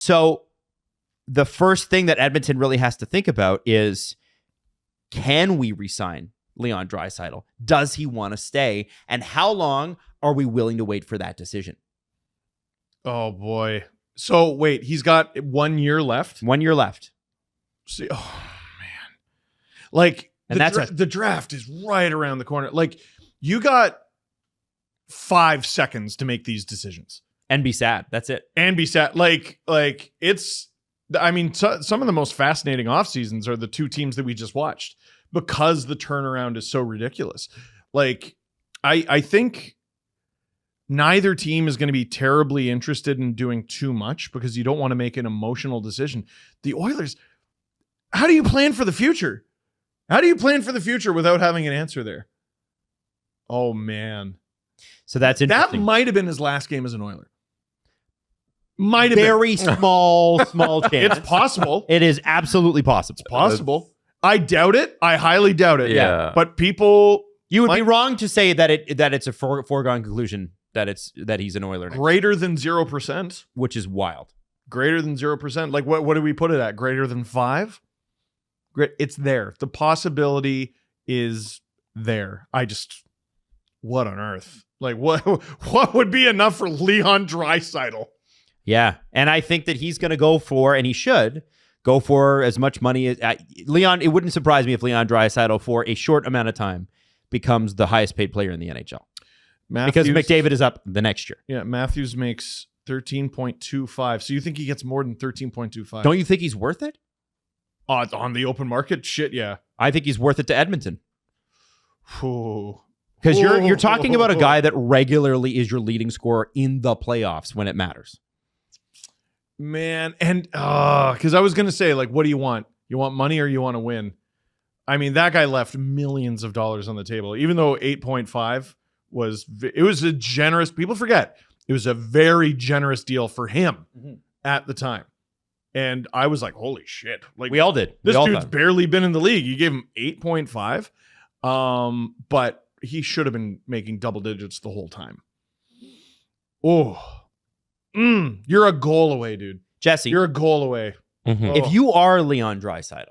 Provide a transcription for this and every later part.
So the first thing that Edmonton really has to think about is, can we re-sign Leon Draisaitl? Does he want to stay? And how long are we willing to wait for that decision? Oh, boy. So, wait, he's got 1 year left? 1 year left. See, oh, man. Like, and the draft is right around the corner. Like, you got 5 seconds to make these decisions. And be sad. That's it. And be sad. Like it's, I mean, some of the most fascinating off seasons are the two teams that we just watched because the turnaround is so ridiculous. Like, I think neither team is going to be terribly interested in doing too much because you don't want to make an emotional decision. The Oilers, how do you plan for the future? How do you plan for the future without having an answer there? Oh, man. So that's interesting. That might have been his last game as an Oiler. Might have very been. small chance. It's possible. It is absolutely possible. It's possible. I doubt it. I highly doubt it. Yeah. But people, you would be wrong to say that it's a foregone conclusion that he's an Oiler greater than 0%, which is wild. Greater than 0%. Like what do we put it at? Greater than 5? Great. It's there. The possibility is there. What on earth? Like what would be enough for Leon Draisaitl? Yeah, and I think that he's going to go for, and he should go for as much money as Leon. It wouldn't surprise me if Leon Draisaitl, for a short amount of time, becomes the highest paid player in the NHL. Because McDavid is up the next year. Yeah, Matthews makes 13.25. So you think he gets more than 13.25? Don't you think he's worth it? On the open market? Shit, yeah. I think he's worth it to Edmonton. Ooh. Because you're talking about a guy that regularly is your leading scorer in the playoffs when it matters. Man, and because I was going to say, like, what do you want? You want money or you want to win? I mean, that guy left millions of dollars on the table, even though 8.5 was a generous, people forget, it was a very generous deal for him at the time. And I was like, holy shit. Like, we all did. This dude's barely been in the league. You gave him 8.5. But he should have been making double digits the whole time. Oh, you're a goal away, dude. Jesse, you're a goal away. If you are Leon Draisaitl,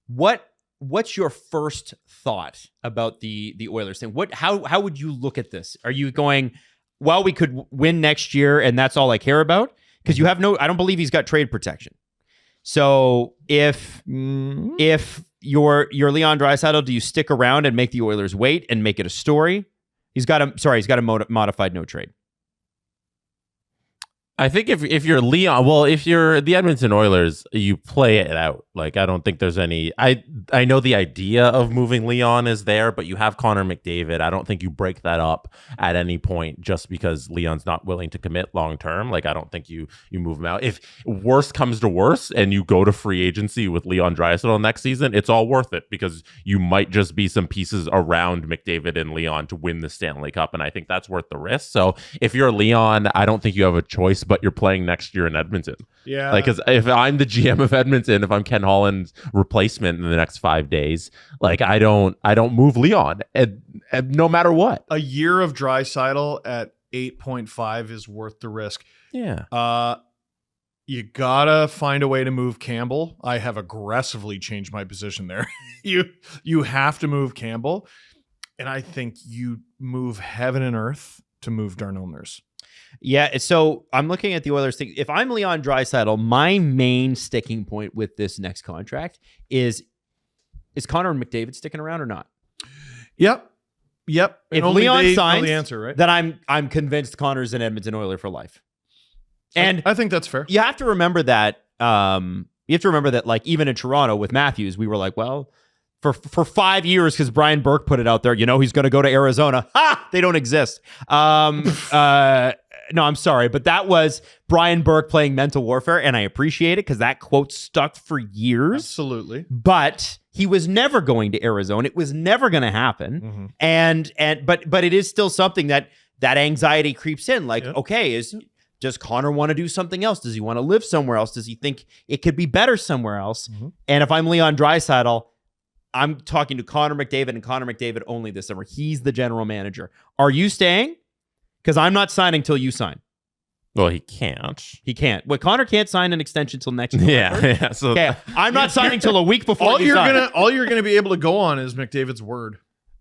what's your first thought about the Oilers thing? How would you look at this? Are you going, well, we could win next year and that's all I care about? Because I don't believe he's got trade protection. So if you're Leon Draisaitl, do you stick around and make the Oilers wait and make it a story? He's got a modified no trade. I think if you're Leon, well, if you're the Edmonton Oilers, you play it out. Like, I don't think there's any, I know the idea of moving Leon is there, but you have Connor McDavid. I don't think you break that up at any point just because Leon's not willing to commit long term. Like, I don't think you move him out. If worst comes to worst and you go to free agency with Leon Draisaitl next season, it's all worth it because you might just be some pieces around McDavid and Leon to win the Stanley Cup. And I think that's worth the risk. So if you're Leon, I don't think you have a choice, but you're playing next year in Edmonton. Yeah. Like, because if I'm the GM of Edmonton, if I'm Ken Holland's replacement in the next 5 days, like, I don't move Leon and no matter what. A year of Draisaitl at 8.5 is worth the risk. Yeah. You gotta find a way to move Campbell. I have aggressively changed my position there. You have to move Campbell. And I think you move heaven and earth to move Darnell Nurse. Yeah, so I'm looking at the Oilers thing. If I'm Leon Draisaitl, my main sticking point with this next contract is Connor McDavid sticking around or not? Yep. If Leon signs, the answer, right? Then I'm convinced Connor's an Edmonton Oiler for life. And I think that's fair. You have to remember that. Like, even in Toronto with Matthews, we were like, well, for 5 years, because Brian Burke put it out there, he's going to go to Arizona. Ha! They don't exist. No, I'm sorry, but that was Brian Burke playing mental warfare, and I appreciate it because that quote stuck for years. Absolutely. But he was never going to Arizona. It was never going to happen. Mm-hmm. But it is still something that anxiety creeps in. Like, okay, does Connor want to do something else? Does he want to live somewhere else? Does he think it could be better somewhere else? Mm-hmm. And if I'm Leon Draisaitl, I'm talking to Connor McDavid and Connor McDavid only this summer. He's the general manager. Are you staying? Because I'm not signing till you sign. Well, he can't. He can't. Well, Connor can't sign an extension till next year. Yeah. So Okay, I'm not signing till a week before all you you're sign. gonna be able to go on is McDavid's word.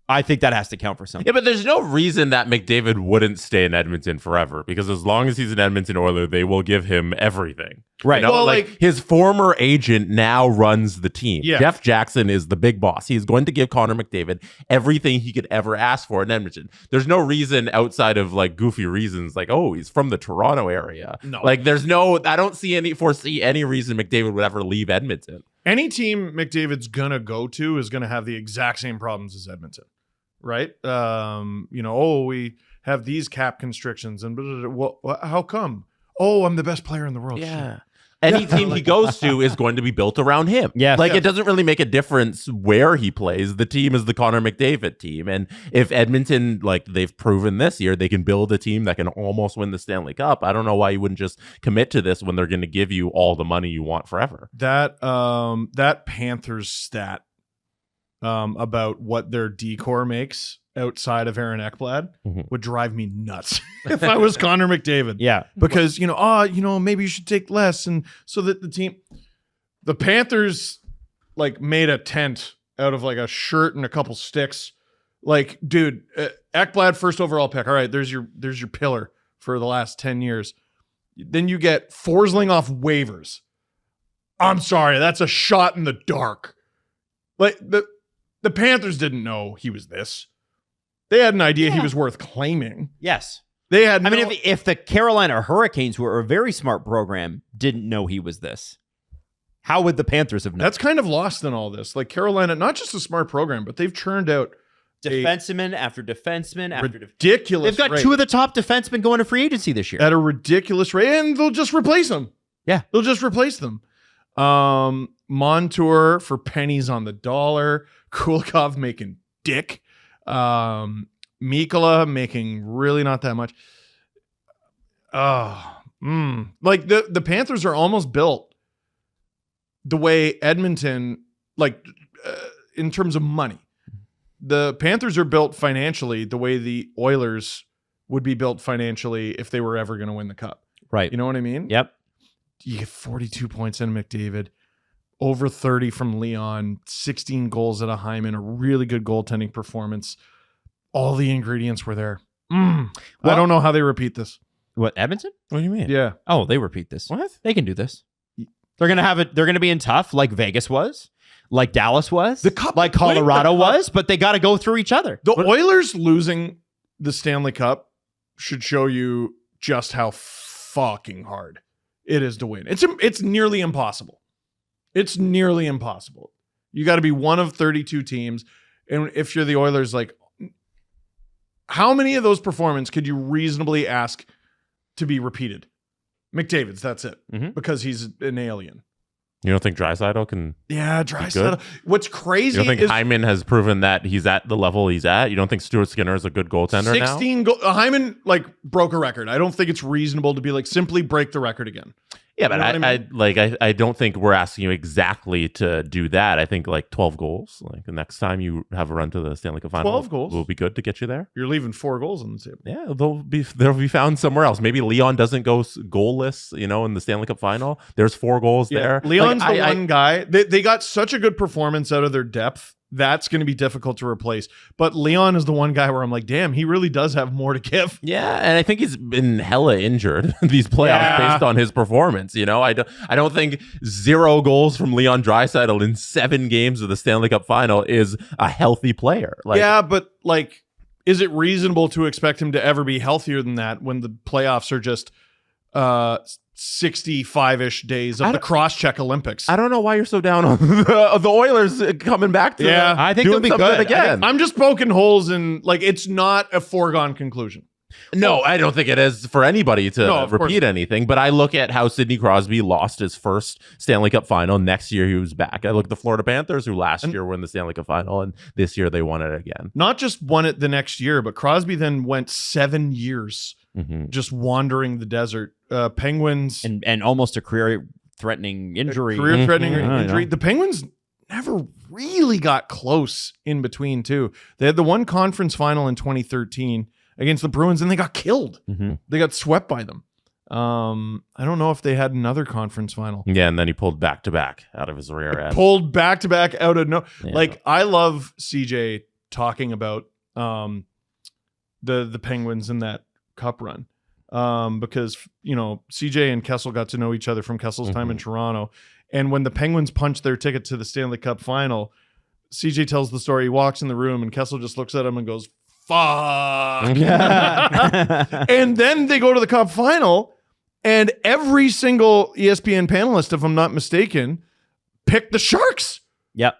I think that has to count for something. yeah, but there's no reason that McDavid wouldn't stay in Edmonton forever, because as long as he's an Edmonton Oiler, they will give him everything. Right. You know, Well, like his former agent now runs the team. Yeah. Jeff Jackson is the big boss. He's going to give Connor McDavid everything he could ever ask for in Edmonton. There's no reason outside of like goofy reasons, like, oh, he's from the Toronto area. No. Like I don't foresee any reason McDavid would ever leave Edmonton. Any team McDavid's gonna go to is gonna have the exact same problems as Edmonton, right? We have these cap constrictions and blah, blah, blah. Well, how come? Oh, I'm the best player in the world. Yeah. Any team he goes to is going to be built around him. Yes. Like, Yes. it doesn't really make a difference where he plays. The team is the Connor McDavid team. And if Edmonton, like they've proven this year, they can build a team that can almost win the Stanley Cup. I don't know why you wouldn't just commit to this when they're going to give you all the money you want forever. That Panthers stat about what their decor makes outside of Aaron Ekblad Mhm. would drive me nuts if I was Connor McDavid. Yeah. Because maybe you should take less, and so that the Panthers like made a tent out of like a shirt and a couple sticks. Like, dude, Ekblad first overall pick. All right, there's your pillar for the last 10 years. Then you get Forsling off waivers. I'm sorry, that's a shot in the dark. Like the Panthers didn't know he was this. They had an idea he was worth claiming. Yes. They had. I mean, if the Carolina Hurricanes, who are a very smart program, didn't know he was this, how would the Panthers have known? That's kind of lost in all this. Like Carolina, not just a smart program, but they've churned out defenseman after defenseman after ridiculous. They've got rate. two of the top defensemen going to free agency this year. At a ridiculous rate, and they'll just replace them. Yeah. They'll just replace them. Montour for pennies on the dollar. Kulikov making dick. Mikkola making really not that much. Like the Panthers are almost built the way Edmonton, like in terms of money. The Panthers are built financially the way the Oilers would be built financially if they were ever going to win the cup. Right. You know what I mean? Yep. You get 42 points in McDavid, over 30 from Leon, 16 goals at a Hyman, a really good goaltending performance. All the ingredients were there. I don't know how they repeat this. What, Edmonton? What do you mean? Yeah. Oh, they repeat this. What? They can do this. They're gonna have it. They're gonna be in tough, like Vegas was, like Dallas was, The Cup- like Colorado wait, the Cup- was. But they got to go through each other. The Oilers losing the Stanley Cup should show you just how fucking hard it is to win. It's nearly impossible. It's nearly impossible. You got to be one of 32 teams. And if you're the Oilers, like, how many of those performances could you reasonably ask to be repeated? McDavid's, that's it. Mhm. Because he's an alien. You don't think Draisaitl can? Yeah, Draisaitl. What's crazy You don't think is Hyman has proven that he's at the level he's at? You don't think Stuart Skinner is a good goaltender now? 16 Hyman like broke a record. I don't think it's reasonable to be like simply break the record again. Yeah, but You know what I I don't think we're asking you exactly to do that. I think like 12 goals. Like the next time you have a run to the Stanley Cup final, 12 goals? will be good to get you there. You're leaving 4 goals on the table. Yeah, they'll be found somewhere else. Maybe Leon doesn't go goalless, in the Stanley Cup final. There's 4 goals there. Leon's Like, the one guy. They got such a good performance out of their depth. That's going to be difficult to replace. But Leon is the one guy where I'm like, damn, he really does have more to give. Yeah, and I think he's been hella injured these playoffs Yeah. based on his performance. I don't think 0 goals from Leon Draisaitl in 7 games of the Stanley Cup final is a healthy player. Yeah, but like, is it reasonable to expect him to ever be healthier than that when the playoffs are just 65-ish days of the cross-check Olympics? I don't know why you're so down on the Oilers coming back to Yeah, I think doing they'll be something good. again. I'm just poking holes in, like, it's not a foregone conclusion. No, I don't think it is for anybody to No, of course. repeat anything. But I look at how Sidney Crosby lost his first Stanley Cup final. Next year he was back. I look at the Florida Panthers, who last year won the Stanley Cup final, and this year they won it again. Not just won it the next year, but Crosby then went 7 years Mhm. just wandering the desert. Penguins, and almost a career-threatening injury. career-threatening Mhm. injury. I know. The Penguins never really got close in between, too. They had the one conference final in 2013 against the Bruins, and they got killed. Mhm. They got swept by them. I don't know if they had another conference final. Yeah, and then he pulled back to back out of his rear end. Pulled back to back out of no. Yeah. Like, I love CJ talking about the Penguins in that cup run. Because, you know, CJ and Kessel got to know each other from Kessel's time in Toronto. And when the Penguins punched their ticket to the Stanley Cup final, CJ tells the story. He walks in the room and Kessel just looks at him and goes, fuck. And then they go to the cup final, and every single ESPN panelist, if I'm not mistaken, picked the Sharks. Yep.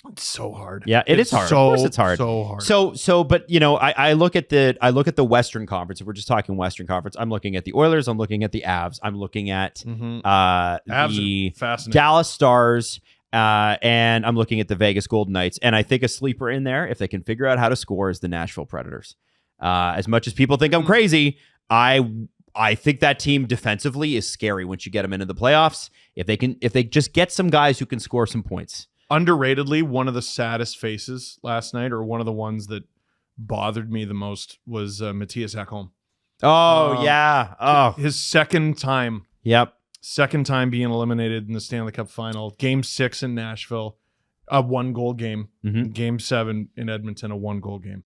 It's so hard. Yeah, it's hard. Of course it's hard. So hard. So, but you know, I look at the Western Conference. If we're just talking Western Conference, I'm looking at the Oilers. I'm looking at the Avs. I'm looking at Avs the are fascinating. Dallas Stars, and I'm looking at the Vegas Golden Knights. And I think a sleeper in there, if they can figure out how to score, is the Nashville Predators. As much as people think I'm crazy, I think that team defensively is scary once you get them into the playoffs. If they just get some guys who can score some points. Underratedly, one of the saddest faces last night, or one of the ones that bothered me the most, was Matthias Ekholm. Oh, yeah. Oh, His second time yep. being eliminated in the Stanley Cup final. Game 6 in Nashville, a 1-goal game. Mhm. Game 7 in Edmonton, a 1-goal game.